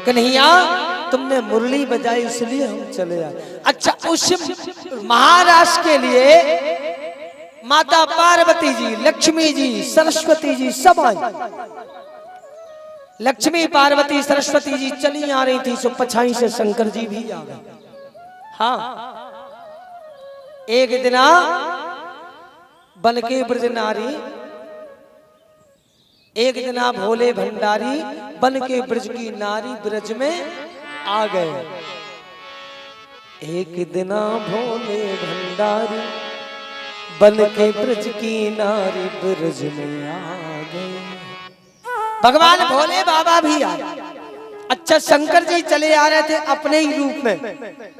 कन्हैया तुमने मुरली बजाई इसलिए हम चले आए। अच्छा, उस महाराष्ट्र के लिए माता पार्वती जी, लक्ष्मी जी, सरस्वती जी सब आई। लक्ष्मी पार्वती सरस्वती जी चली आ रही थी, सो पछाई से शंकर जी भी आ गए। हाँ, एक दिन बन के ब्रज नारी, एक दिन भोले भंडारी बन के ब्रज की नारी ब्रज में आ गए। एक दिन भोले भंडारी बन के ब्रज की नारी ब्रज में आ गए। भगवान भोले बाबा भी आए। अच्छा, शंकर जी चले आ रहे थे अपने ही रूप में।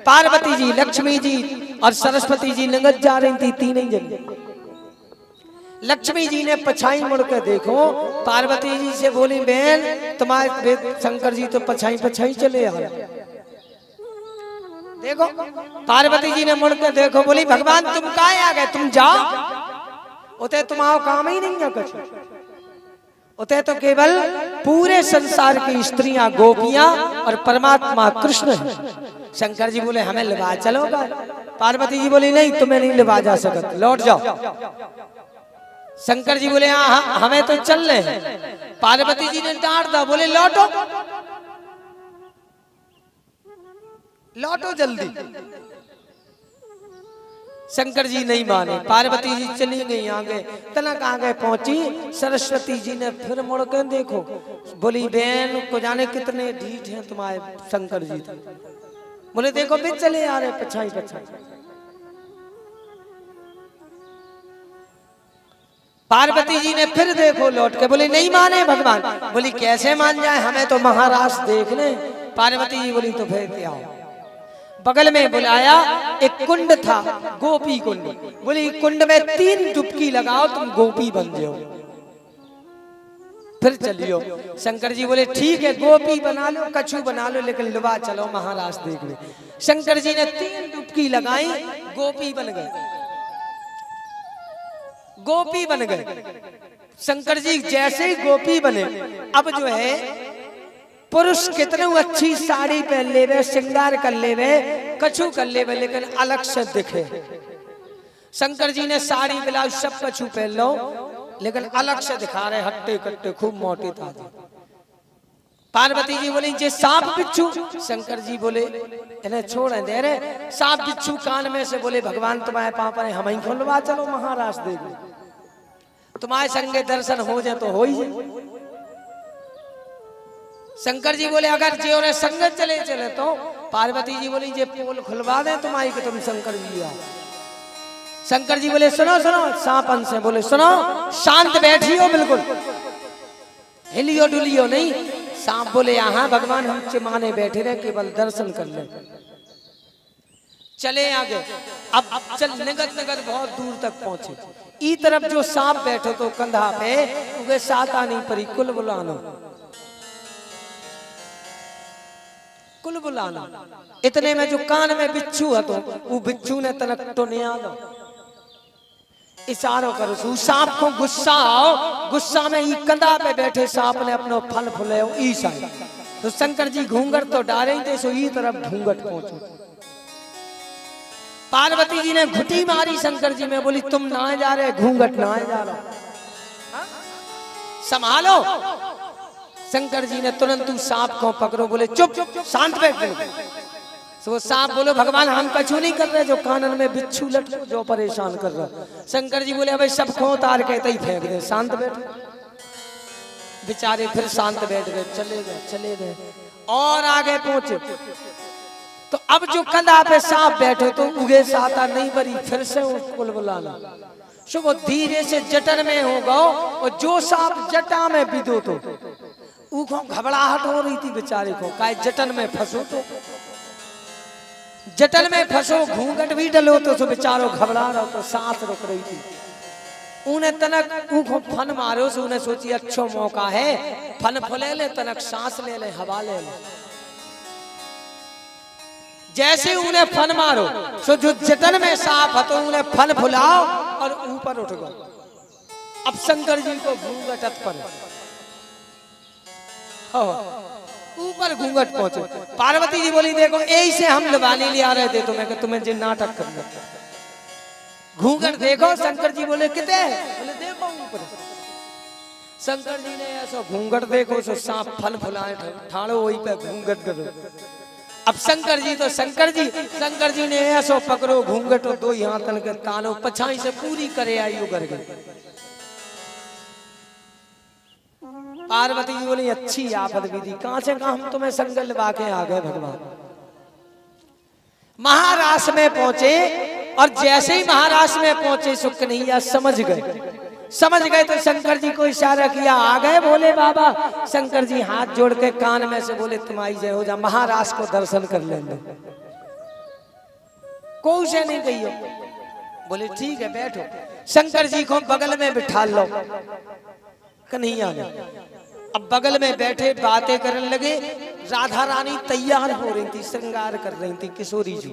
पार्वती जी, लक्ष्मी जी और सरस्वती जी नगद जा रही थी, तीन जन। लक्ष्मी जी ने पछाई मुड़कर देखो, पार्वती जी से बोली, बहन तुम्हारे शंकर जी तो पछाई पछाई चले आ रहे। देखो, पार्वती जी ने मुड़कर देखो, बोली भगवान तुम काहे आ गए, तुम जाओ, उते तुम्हारा काम ही नहीं है कुछ। उते तो केवल पूरे संसार की स्त्रियां, गोपियां और परमात्मा कृष्ण है। शंकर जी बोले हमें लिवा चलोगा। पार्वती जी बोली नहीं, तुम्हें नहीं लिवा जा सकता, लौट जाओ। शंकर जी बोले हाँ, हमें तो चल रहे हैं। पार्वती जी ने डांट दिया, बोले लौटो, लौटो जल्दी। शंकर जी नहीं माने, पार्वती जी चली गई आगे। तनक आगे पहुंची, सरस्वती जी ने फिर मुड़ कर देखो, बोली बहन को जाने कितने ढीठ हैं तुम्हारे शंकर जी। बोले देखो भी चले आ रहे पछाई पछाई। पार्वती जी ने फिर देखो लौट के, बोली नहीं माने भगवान। बोली कैसे मान जाए, हमें तो महाराज देखने। पार्वती जी बोली तो फिर क्या हो। बगल में बुलाया, एक कुंड था, गोपी कुंड। बोली कुंड में 3 डुबकी लगाओ, तुम गोपी बन जाओ, फिर चलियो। शंकर जी बोले ठीक है, गोपी बना लो, कछु बना लो, लेकिन लुबा चलो महाराज देख ले। शंकर जी ने 3 डुबकी लगाई, गोपी बन गए, गोपी बन गए। शंकर जी जैसे ही गोपी बने, अब जो है पुरुष कितने अच्छी साड़ी पहन ले वे, श्रृंगार कर ले वे, कछु कर ले वे, लेकिन अलग से दिखे। शंकर जी ने साड़ी ब्लाउज सब कछु पहन लो, लेकिन अलग से दिखा रहे, हट्टे कट्टे खूब मोटे ताजे। पार्वती जी बोली जे सांप बिच्छू। शंकर जी बोले इन्हें छोड़ दे रहे, सांप बिच्छू कान में से बोले भगवान तुम्हारे पापा ने हम ही खुलवा चलो महाराज देवी, तुम्हारे संगे दर्शन हो जाए तो हो ही जाए। शंकर जी बोले अगर जी उन्हें संगत चले चले तो। पार्वती जी बोली जे पोल खुलवा दे तुम्हारी कि तुम शंकर जी आओ। शंकर जी बोले सुनो सुनो, सांपन से बोले सुनो, शांत बैठियो, बिल्कुल हिलियो डुलियो नहीं। सांप बोले यहाँ भगवान हम चिमाने बैठे रहे, केवल दर्शन कर ले। चले आगे, अब चल नगद नगद बहुत दूर तक पहुंचे। ई तरफ जो सांप बैठो तो कंधा पे, उगे साता नहीं परी, कुल बुलानो, कुल बुलाना। इतने में जो कान में बिच्छू है, तो वो बिच्छू ने तनक तो नहीं आ दो, इशारों करो। सांप को गुस्सा आओ, गुस्सा में ई कंधा पे बैठे सांप ने अपनो फल फुले ई साइड। तो शंकर जी घूंघट तो डाले थे, सो ई तरफ घूंघट पहुंचो। पार्वती जी ने घुटी मारी शंकर जी में, बोली तुम ना जा रहे, घूंघट ना जा रहा, संभालो। शंकर जी ने तुरंत सांप को पकड़ो, बोले चुप शांत बैठ। तो सांप बोलो भगवान हम कछु नहीं कर रहे, जो कानन में बिच्छू लटको जो परेशान कर रहा। शंकर जी बोले अबे सब खो तार कहते ही फेंक दे, शांत बैठ। बेचारे फिर शांत बैठ गए, चले गए और आगे पहुंचे। तो अब जो कंधा पे सांप बैठे तो उगे साता नहीं बरी, फिर से कुल बुलाना। सो वो धीरे से जटन में होगा, और जो सांप जटा में बिदो तो उनको घबराहट हो रही थी बेचारे को, काहे जटन में फंसो तो, जटन में फंसो, घूंघट भी डलो तो बेचारो घबरा रहा, तो सांस रुक रही थी। उन्हें तनक उनको फन मारो, से उन्हें सोची अच्छा मौका है, फन फुले ले, तनक सांस ले ले, हवा ले ले। जैसे उन्हें फन मारो, सो जो जटन में सांप है तो उन्हें फन फुलाओ और ऊपर उठ गए। अब शंकर जी को घूंघट पर ऊपर घूंघट पहुंचे। पार्वती जी बोली देखो ऐसे हम लवानी ले आ रहे थे तुम्हें कि तुम्हें जो नाटक करना, घूंघट देखो। शंकर जी बोले कितने, बोले देखो ऊपर। शंकर जी ने ऐसा घूंघट देखो सो सांप फल फुलाए ठाड़ो वही पे घूंघट करो। अब शंकर जी तो शंकर जी ने ऐसा पकड़ो घूंघट और दो हाथन के तानो पछाई से पूरी करे आयु कर गए। पार्वती जी बोली अच्छी आफत विधि कहां से कहा हम तुम्हें संग लगा के आ गए भगवान। महाराष्ट्र में पहुंचे और जैसे ही महाराष्ट्र में पहुंचे सो कन्हैया समझ गए तो शंकर जी को इशारा किया आ गए भोले बाबा। शंकर जी हाथ जोड़ के कान में से बोले तुम्हारी जय हो जा, महाराष्ट्र को दर्शन कर लेंगे। कोई से नहीं कही हो, बोले ठीक है बैठो। शंकर जी को बगल में बिठा लो कन्हैया ने। अब बगल में बैठे बातें करने लगे। राधा रानी तैयार हो रही थी, श्रृंगार कर रही थी किशोरी जी।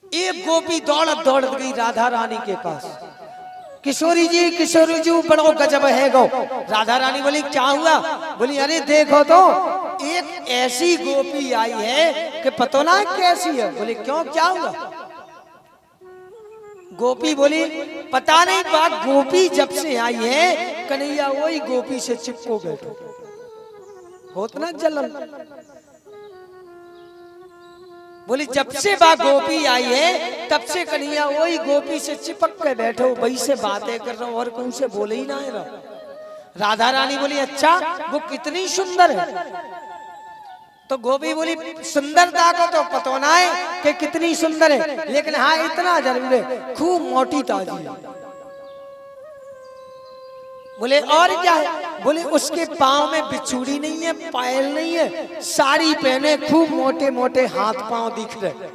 एक गोपी दौड़ गई राधा रानी के पास। किशोरी जी बड़ो गजब है गो। राधा रानी बोली क्या हुआ, बोली अरे देखो तो एक ऐसी गोपी आई है कि पता ना कैसी है। बोले क्यों क्या हुआ। गोपी बोली पता नहीं बात, गोपी जब से आई है कन्हैया वही गोपी से चिपको बैठो, होत ना जलन। बोली जब से बा गोपी आई है तब से कन्हैया वही गोपी से चिपक के बैठो, वही से बातें कर रहा हूं और कौन से बोले ही ना है। राधा रानी बोली अच्छा वो कितनी सुंदर है। तो गोपी बोली सुंदरता को तो पता ना है कि कितनी सुंदर है, लेकिन हाँ इतना जरूर है खूब मोटी ताजी है। बोले और क्या है, बोले उसके पाँव में बिछुड़ी नहीं है, पायल नहीं है, साड़ी पहने खूब मोटे मोटे हाथ पांव दिख रहे।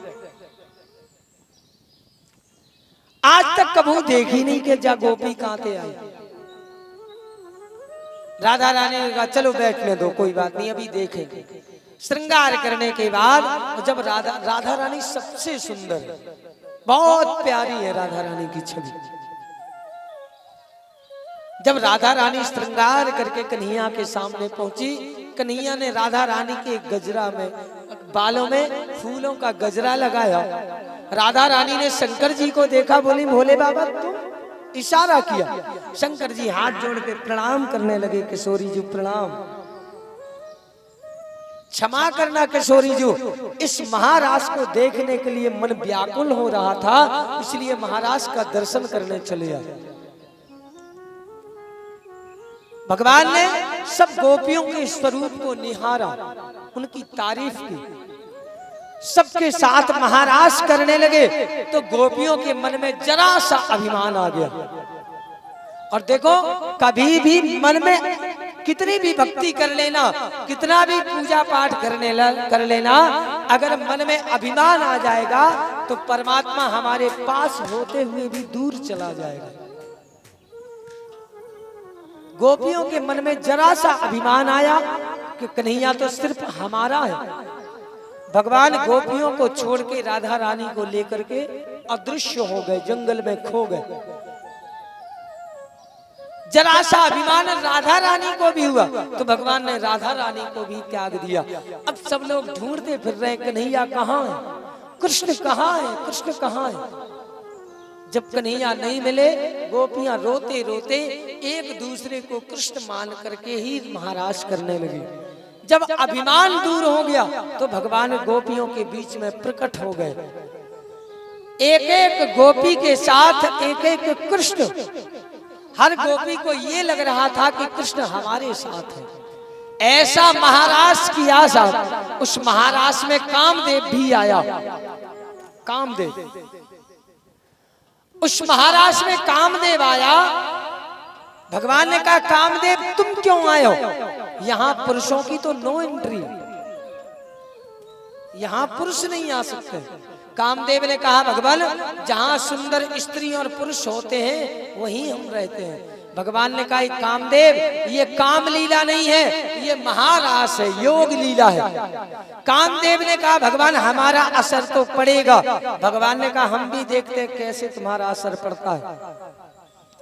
आज तक कभी देखी नहीं कि जा गोपी कहां से आई। राधा रानी ने कहा चलो बैठने दो कोई बात नहीं अभी देखेंगे। श्रृंगार करने के बाद जब राधा रानी सबसे सुंदर, बहुत प्यारी है राधा रानी की छवि। जब राधा रानी श्रृंगार करके कन्हैया के सामने पहुंची, कन्हैया ने राधा रानी के गजरा में बालों में फूलों का गजरा लगाया। राधा रानी ने शंकर जी को देखा, बोली भोले बाबा तुम, इशारा किया। शंकर जी हाथ जोड़ के प्रणाम करने लगे। किशोरी जी प्रणाम, क्षमा करना किशोरी जी, इस महाराज को देखने के लिए मन व्याकुल हो रहा था, इसलिए महाराज का दर्शन करने चले आए। भगवान ने सब गोपियों के स्वरूप को निहारा, उनकी तारीफ की, सबके साथ महाराज करने लगे तो गोपियों के मन में जरा सा अभिमान आ गया। और देखो कभी भी मन में कितनी भी भक्ति कर लेना, कितना भी पूजा पाठ कर लेना, अगर मन में अभिमान आ जाएगा तो परमात्मा हमारे पास होते हुए भी दूर चला जाएगा। गोपियों के मन में जरा सा अभिमान आया कि कन्हैया तो सिर्फ हमारा है। भगवान गोपियों को छोड़ के राधा रानी को लेकर के अदृश्य हो गए, जंगल में खो गए। जरा सा अभिमान राधा रानी को भी हुआ तो भगवान ने राधा रानी को भी त्याग दिया। अब सब लोग ढूंढते फिर रहे कन्हैया कहाँ है, कृष्ण कहाँ है, कृष्ण कहाँ है। जब कन्हैया नहीं मिले गोपियां रोते रोते एक दूसरे को कृष्ण मान करके ही महाराज करने लगी। जब अभिमान दूर हो गया तो भगवान गोपियों के बीच में प्रकट हो गए। एक एक गोपी के साथ एक एक कृष्ण। हर गोपी को ये लग रहा था कि कृष्ण हमारे साथ है। ऐसा महाराज की आशा। उस महाराज में कामदेव भी आया। कामदेव, उस महाराज में कामदेव आया। भगवान ने कहा कामदेव तुम क्यों आए हो, यहां पुरुषों की तो नो एंट्री, यहां पुरुष नहीं आ सकते। कामदेव ने कहा भगवान जहां सुंदर स्त्री और पुरुष होते हैं वहीं हम रहते हैं। भगवान ने कहा कामदेव ये काम लीला नहीं है, ये महारास है, योग लीला है। कामदेव ने कहा भगवान हमारा असर तो पड़ेगा। भगवान ने कहा हम भी देखते हैं कैसे तुम्हारा असर पड़ता है।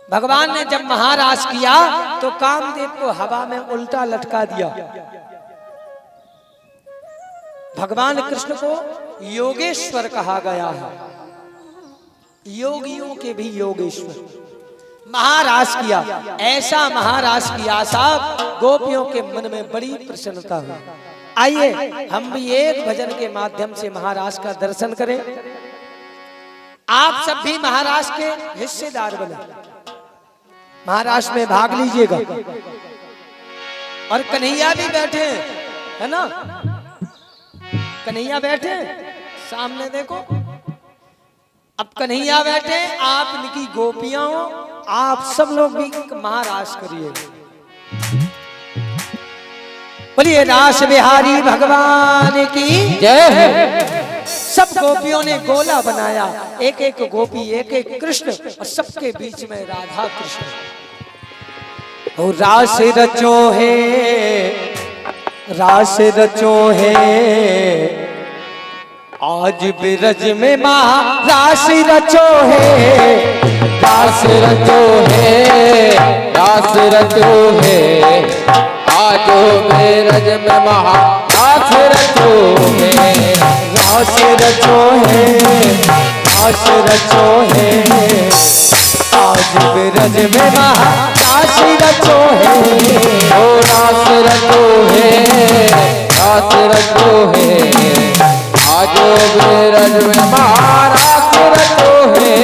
भगवान ने जब महाराज किया तो कामदेव को हवा में उल्टा लटका दिया। भगवान कृष्ण को योगेश्वर कहा गया है, योगियों के भी योगेश्वर। महाराज किया, ऐसा महाराज किया साहब, गोपियों के मन में बड़ी प्रसन्नता हुई। आइए हम भी एक भजन के माध्यम से महाराज का दर्शन करें। आप सब भी महाराज के हिस्सेदार बने, महाराज में भाग लीजिएगा। और कन्हैया भी बैठे है ना, कन्हैया बैठे सामने देखो। अब कन्हैया बैठे, आप इनकी गोपियां हो, आप सब लोग भी महाराज करिए। बोलिए रास बिहारी भगवान की जय है। सब गोपियों ने गोला बनाया, एक एक गोपी एक एक कृष्ण, और सबके बीच में राधा कृष्ण। और रास रचो है, रास रचो है, आज बिरज में महारास रचो है, रास रचो है, रास रचो है, आज बिरज में महारास रचो है, रास रचो है, रास रचो है, आज बिरज में महारास रचो है। ओ रास रचो है, रास रचो है, आज बिरज में महारास रचो है।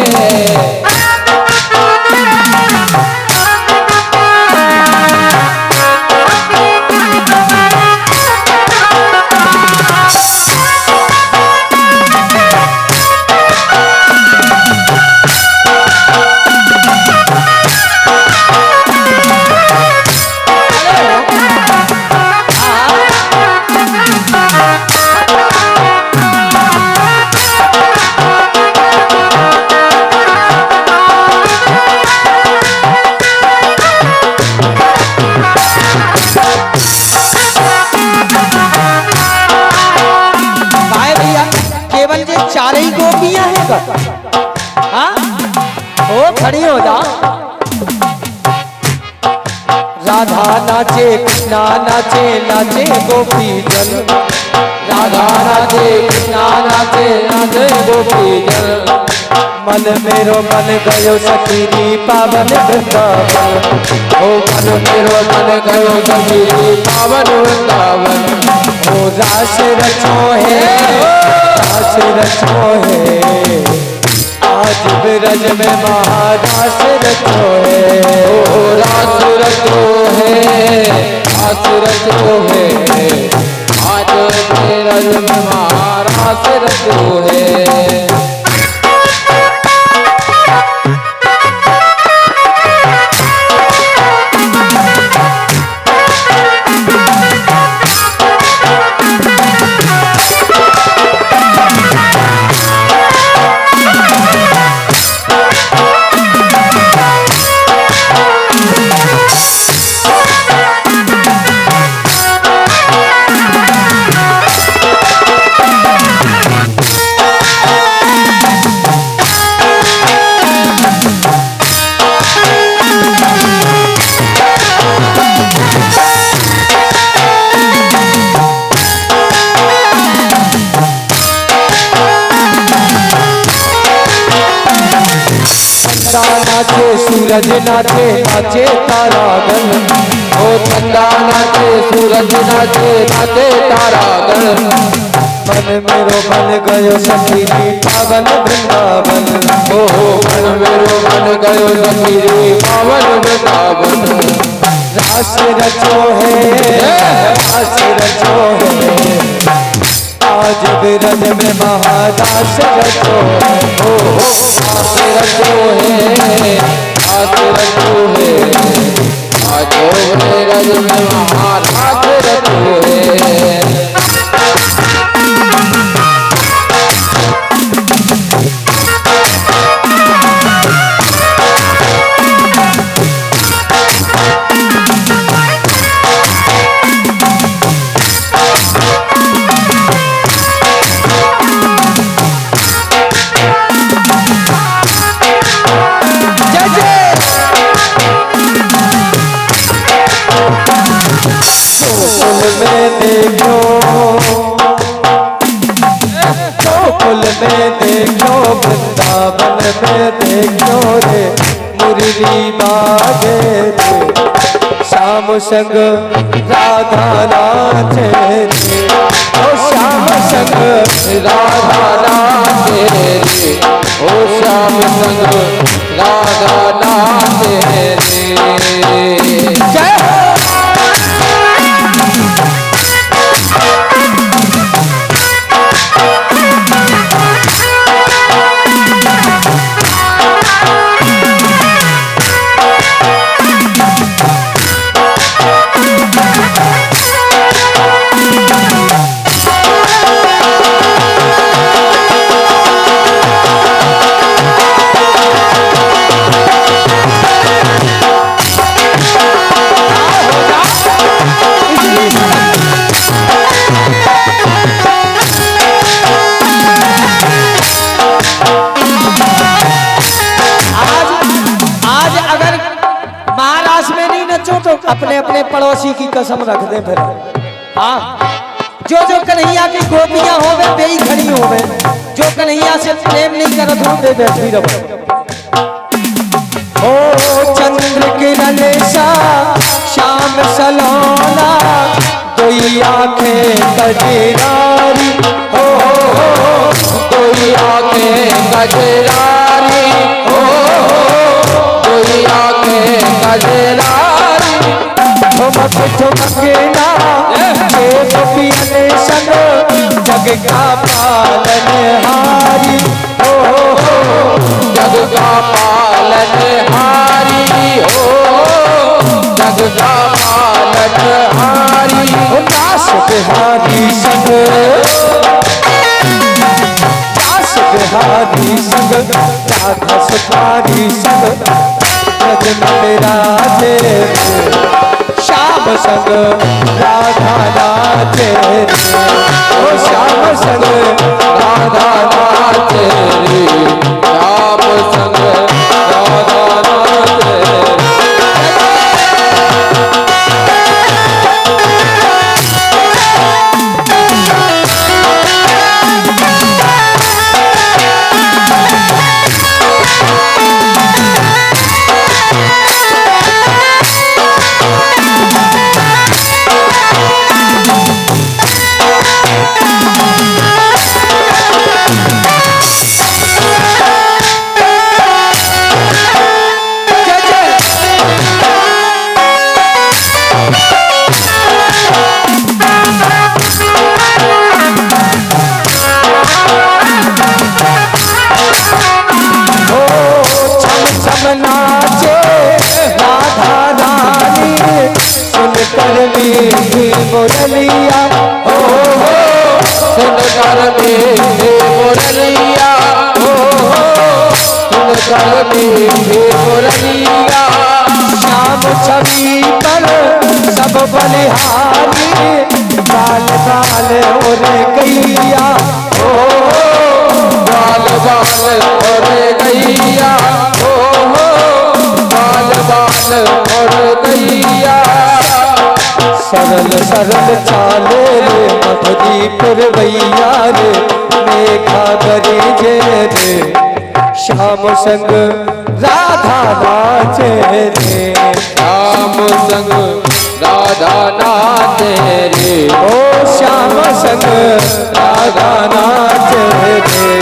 चार ही गोपियां हैं, हाँ ओ खड़ी हो जा। राधा नाचे कृष्णा नाचे, नाचे गोपी जन, राधा नाचे कृष्णा नाचे, नाचे गोपी जन। मन मेरो मन गयो सखीरी पावन वृंदावन, ओ मन मेरो मन गयो सखीरी पावन वृंदावन। ओ रास रचो है, रास रचो है, आज बिरज में महारास रचो है। ओ रास रचो है, रास रचो है, आज बिरज में महारास रचो है। नाचे सूरज नाचे, नाचे तारागण, ओ चंदा नाचे सूरज नाचे, नाचे तारागण। मन मेरो मन गयो सखीरी पावन वृंदावन, ओ मन मेरो मन गयो सखीरी पावन वृंदावन। रास रचो है, रास रचो है, आज बिरज में महारास रचो है। ओ रास रचो है, रास रचो है, आज बिरज में महारास रचो है। में देखो वृंदावन में देखो रे मुरली बाजे रे श्याम संग राधा नाचे रे ओ श्याम संग राधा नाचे रे ओ श्याम संग राधा नाचे रे जय हो। अपने अपने पड़ोसी की कसम रख दे फिर। हाँ, जो जो कन्हैया की गोपियां होवे बेई खड़ी होवे, जो कन्हैया से प्रेम नहीं करत हो बे बैठी रहो। ओ चंद्र किरण सा श्याम सलोना दोई आंखें कजरारी हो कोई आंखें कजरारी हो कोई आंखें कजरारी ठुमक ठुमकना ये गोपियन संग जग का पालनहारी जग का पालनहारी हो जग का पालनहारी दास बिहारी संग दास बिहारी संग राधा सुखारी संग ब्रज में राधे श्याम संग राधा नाचे ओ श्याम संग राधा नाचे रे श्याम संग राधा नाचे मुरलिया हो सुनकर मीठी मुरलिया हो सुनकर मीठी मुरलिया श्याम छवि पर सब बलिहारी बाल बाल और गैया हो बाल बाल और गैया हो बाल बाल और गैया सरल सरल चाले रे मधुदीपुर भैया रे मेघा गरी जे रे श्याम संग राधा नाचे रे श्याम संग राधा नाचे रे ओ श्याम संग राधा नाचे रे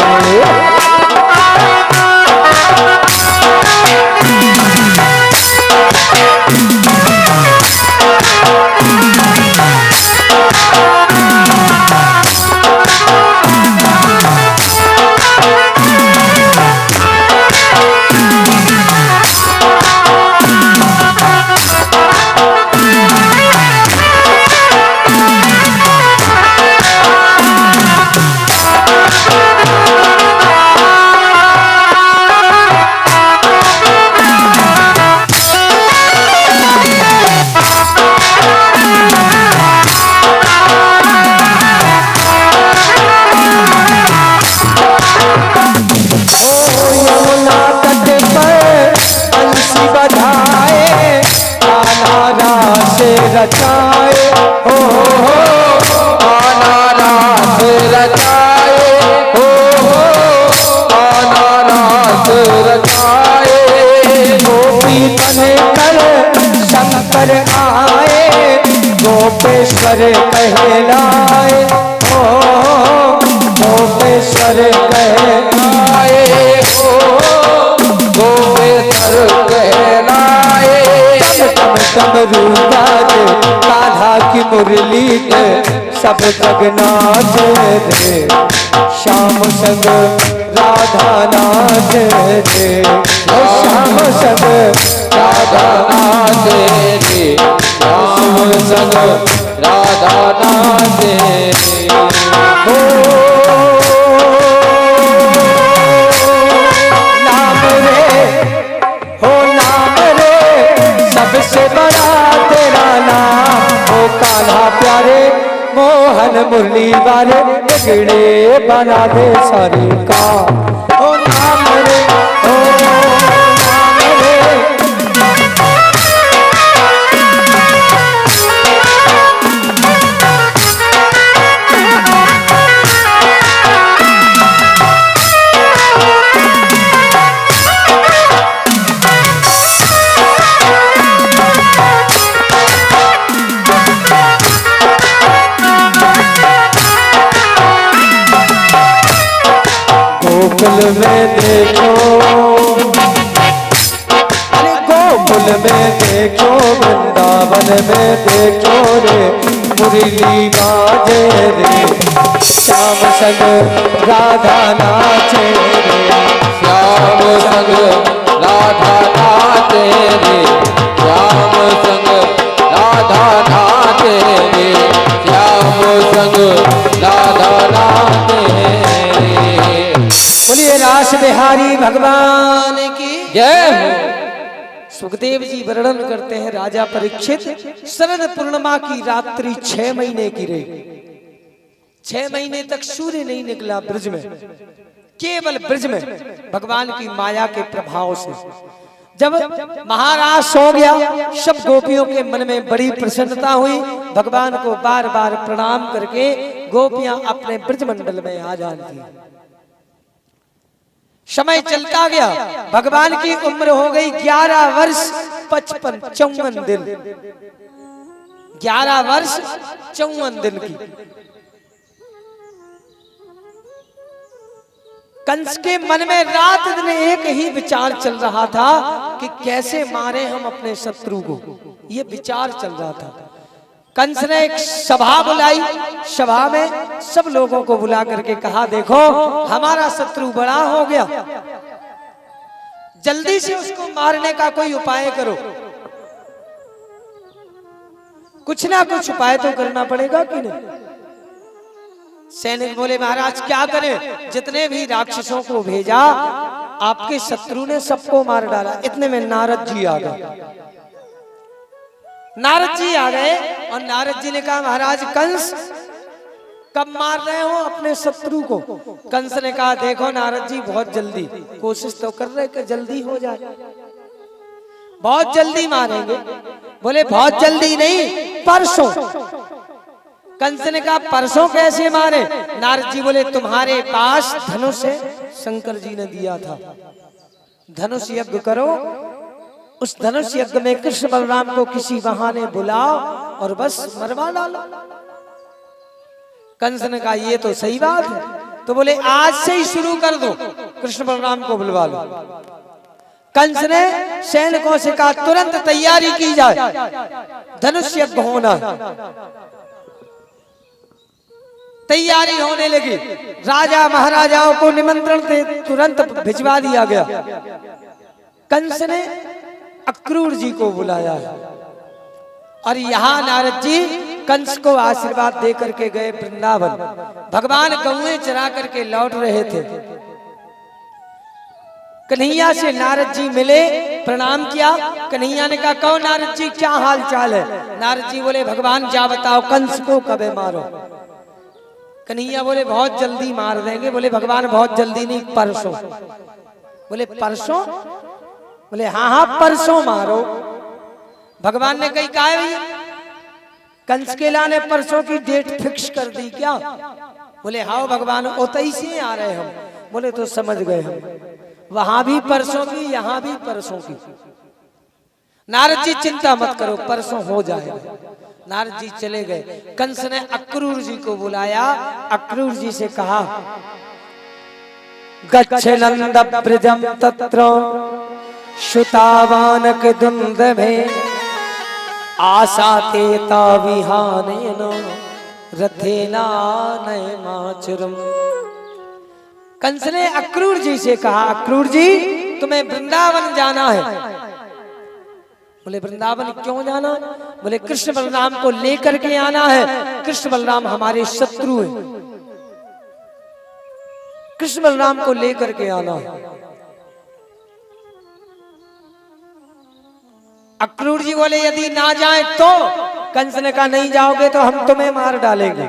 रचाए हो आना रास रचाए हो आना सब जग नाचे रे, श्याम संग राधा नाचे रे, ओ श्याम संग राधा नाचे रे, श्याम संग राधा नाचे रे। हो नाम रे, हो नाम रे, सबसे बड़ा तेरा नाम, ओ कान्हा प्यारे मोहन मुरली वाले, बिगड़े बना दे सारे का, ओ नाम रे, ओ नाम रे। गोकुल में देखो, अरे गोकुल में देखो, वृंदावन में देखो रे, मुरली बाजे रे, श्याम संग राधा नाचे रे, श्याम संग राधा नाचे रे, श्याम संग राधा नाचे रे, श्याम संग राधा नाचे रे। बोलिए रास बिहारी भगवान की जय हो। सुखदेव जी वर्णन करते हैं राजा परीक्षित, शरद पूर्णिमा की रात्रि 6 महीने की रही। 6 महीने तक सूर्य नहीं निकला ब्रज में, केवल ब्रज में भगवान की माया के प्रभाव से। जब महाराज सो गया, सब गोपियों के मन में बड़ी प्रसन्नता हुई। भगवान को बार बार प्रणाम करके गोपियां अपने ब्रज मंडल में आ जाती। समय चलता गया, भगवान की उम्र हो गई 11 वर्ष 54 दिन, 11 वर्ष 54 दिन की। कंस के मन में रात दिन एक ही विचार चल रहा था कि कैसे मारे हम अपने शत्रु को, ये विचार चल रहा था। कंस ने एक सभा बुलाई, सभा में सब लोगों को बुला करके कहा, देखो हमारा शत्रु बड़ा हो गया, जल्दी से उसको मारने का कोई उपाय करो। कुछ ना कुछ उपाय तो करना पड़ेगा कि नहीं। सैनिक बोले, महाराज क्या करें, जितने भी राक्षसों को भेजा आपके शत्रु ने सबको मार डाला। इतने में नारद जी आ गए। नारद जी आ गए और नारद जी ने कहा, महाराज कंस कब मार रहे हो अपने शत्रु को। कंस ने कहा, देखो नारद जी बहुत जल्दी, कोशिश तो कर रहे कि जल्दी हो जाए, बहुत जल्दी मारेंगे। बोले बहुत जल्दी नहीं, परसों। कंस ने कहा, परसों कैसे मारे। नारद जी बोले, तुम्हारे पास धनुष है, शंकर जी ने दिया था, धनुष यज्ञ करो। उस धनुष यज्ञ में कृष्ण बलराम को किसी बहाने बुलाओ और बस मरवा डालो। कंस ने कहा, ये तो सही बात है। तो बोले आज से ही शुरू कर दो, कृष्ण बलराम को बुलवा लो। कंस ने सैनिकों से कहा, तुरंत तैयारी की जाए, धनुष यज्ञ होना। तैयारी होने लगी, राजा महाराजाओं को निमंत्रण दे तुरंत भिजवा दिया गया। कंस ने अक्रूर जी को बुलाया और यहाँ नारद जी कंस को आशीर्वाद दे करके गए वृंदावन। भगवान गौएं चरा करके लौट रहे थे। कन्हैया से नारद जी मिले, प्रणाम किया। कन्हैया ने कहा, कहो नारद जी क्या हाल चाल है। नारद जी बोले, भगवान जा बताओ कंस को कब मारो। कन्हैया बोले, बहुत जल्दी मार देंगे। बोले भगवान बहुत जल्दी नहीं, परसों। बोले परसों। बोले हाँ हाँ परसों मारो। भगवान ने कही, कहा है भैया, कंस के लाने परसों की डेट फिक्स कर दी क्या। बोले हाँ भगवान, ओतई से आ रहे हम। बोले तो समझ गए हम, वहां भी परसों की, यहाँ भी परसों की। नारद जी चिंता मत करो, परसों हो जाएगा। नारद जी चले गए। कंस ने अक्रूर जी को बुलाया। अक्रूर जी से कहा, गच्छ नंद ब्रजम तत्र श्रुतावानक दुंदभे आशाते ताविहानेन रथेना नय माचुरम। कंस ने अक्रूर जी से कहा, अक्रूर जी तुम्हें वृंदावन जाना है। बोले वृंदावन क्यों जाना? बोले कृष्ण बलराम को लेकर के आना है। कृष्ण बलराम हमारे शत्रु हैं, कृष्ण बलराम को लेकर के आना है। अक्रूर जी बोले यदि ना जाए तो? कंस ने कहा नहीं जाओगे तो हम तुम्हें मार डालेंगे।